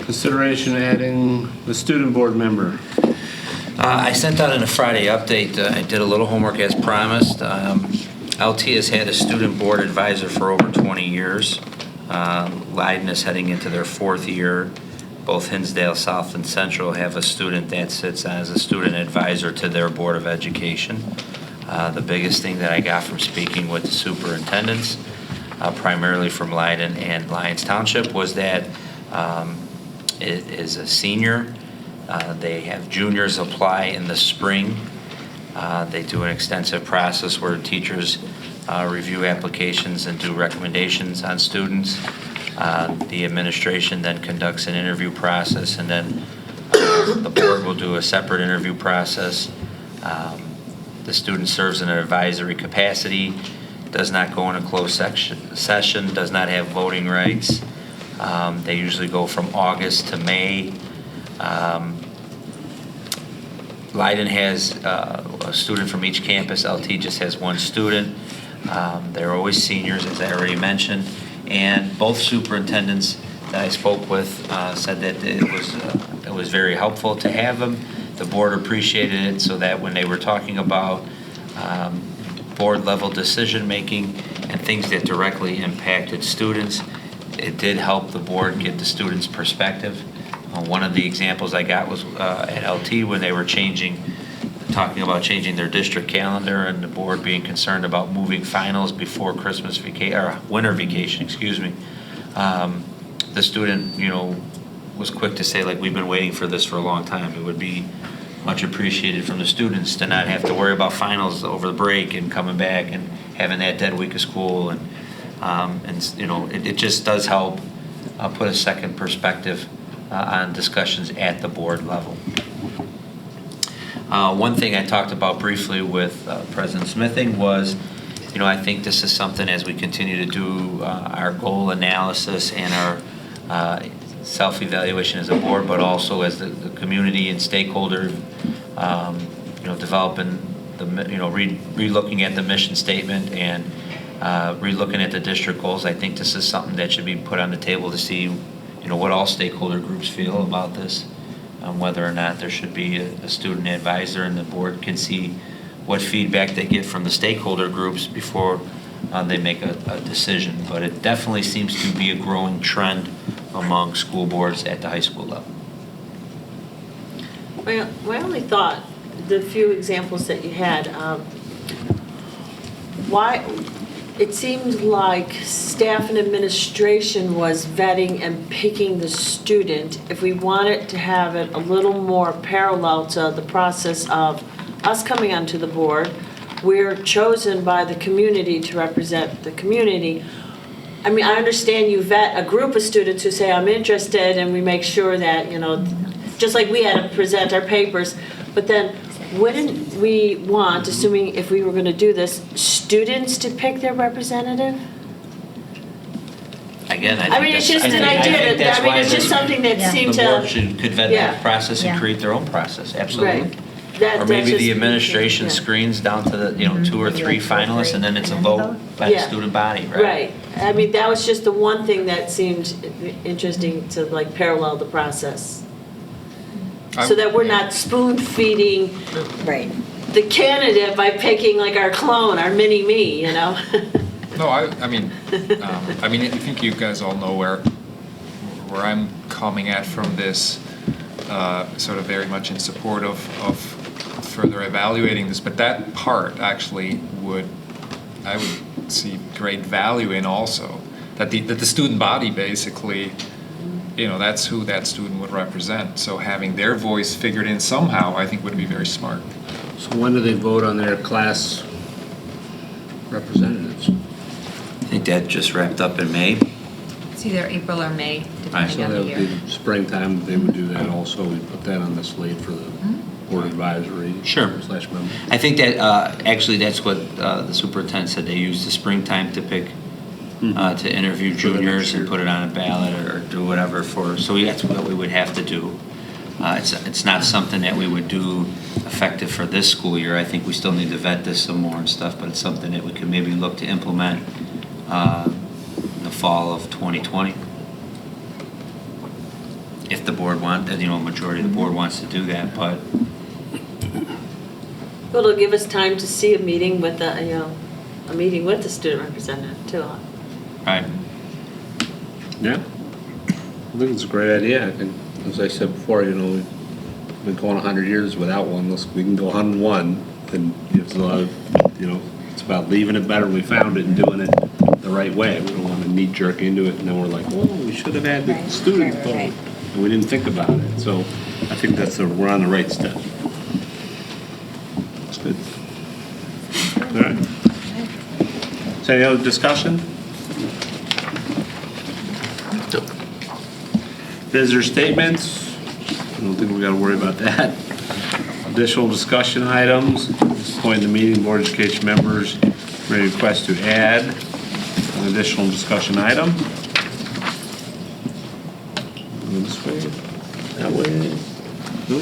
Consideration adding the student board member. I sent out in a Friday update. I did a little homework as promised. LT has had a student board advisor for over 20 years. Leiden is heading into their 4th year. Both Hinsdale South and Central have a student that sits as a student advisor to their Board of Education. The biggest thing that I got from speaking with the superintendents, primarily from Leiden and Lyons Township, was that it is a senior. They have juniors apply in the spring. They do an extensive process where teachers review applications and do recommendations on students. The administration then conducts an interview process, and then the board will do a separate interview process. The student serves in an advisory capacity, does not go in a closed session, does not have voting rights. They usually go from August to May. Leiden has a student from each campus. LT just has one student. They're always seniors, as I already mentioned. And both superintendents that I spoke with said that it was very helpful to have them. The board appreciated it, so that when they were talking about board-level decision-making and things that directly impacted students, it did help the board get the students' perspective. One of the examples I got was at LT when they were talking about changing their district calendar, and the board being concerned about moving finals before Christmas vacation, or winter vacation, excuse me. The student, was quick to say, like, we've been waiting for this for a long time. It would be much appreciated from the students to not have to worry about finals over the break and coming back and having that dead week of school, and it just does help put a second perspective on discussions at the board level. One thing I talked about briefly with President Smithing was, I think this is something, as we continue to do our goal analysis and our self-evaluation as a board, but also as the community and stakeholder, developing re-looking at the mission statement and re-looking at the district goals. I think this is something that should be put on the table to see, what all stakeholder groups feel about this, whether or not there should be a student advisor, and the board can see what feedback they get from the stakeholder groups before they make a decision. But it definitely seems to be a growing trend among school boards at the high school level. My only thought, the few examples that you had, why it seemed like staff and administration was vetting and picking the student. If we wanted to have it a little more parallel to the process of us coming onto the board, we're chosen by the community to represent the community. I mean, I understand you vet a group of students who say, I'm interested, and we make sure that, just like we had to present our papers, but then wouldn't we want, assuming if we were going to do this, students to pick their representative? Again, it's just an idea. It's just something that seemed to. The board could vet that process and create their own process. Absolutely. Right. Or maybe the administration screens down to the 2 or 3 finalists, and then it's a vote by the student body, right? Right. I mean, that was just the one thing that seemed interesting to parallel the process. So that we're not spoon feeding the candidate by picking our clone, our mini me, No, I think you guys all know where I'm coming at from this, sort of very much in support of further evaluating this. But that part actually I would see great value in also, that the student body basically, that's who that student would represent. So having their voice figured in somehow, I think would be very smart. So when do they vote on their class representatives? I think that just wrapped up in May. It's either April or May, depending So on that the would year. be springtime, they would do that also. We put that on the slate for the board advisory /member. I think that actually that's what the superintendent said. They use the springtime to pick, to interview juniors and put it on a ballot or do whatever so that's what we would have to do. It's not something that we would do effective for this school year. I think we still need to vet this some more and stuff, but it's something that we could maybe look to implement in the fall of 2020. if the board majority of the board wants to do that, but Well, it'll give us time to see a meeting with a meeting with the student representative too. right. Yeah. I think it's a great idea. I think, as I said before, we've been going 100 years without one. We can go 101. And it's a lot of, it's about leaving it better when we found it and doing it the right way. We don't want to knee jerk into it and then we're like, oh, we should have had the Right, students right, vote. right. And we didn't think about it. So I think we're on the right step. That's good. All right. Is there any other discussion? Visitor statements, I don't think we got to worry about that. Additional discussion items, at this point in the meeting, Board of Education members may request to add an additional discussion item. Go this way, that way. No?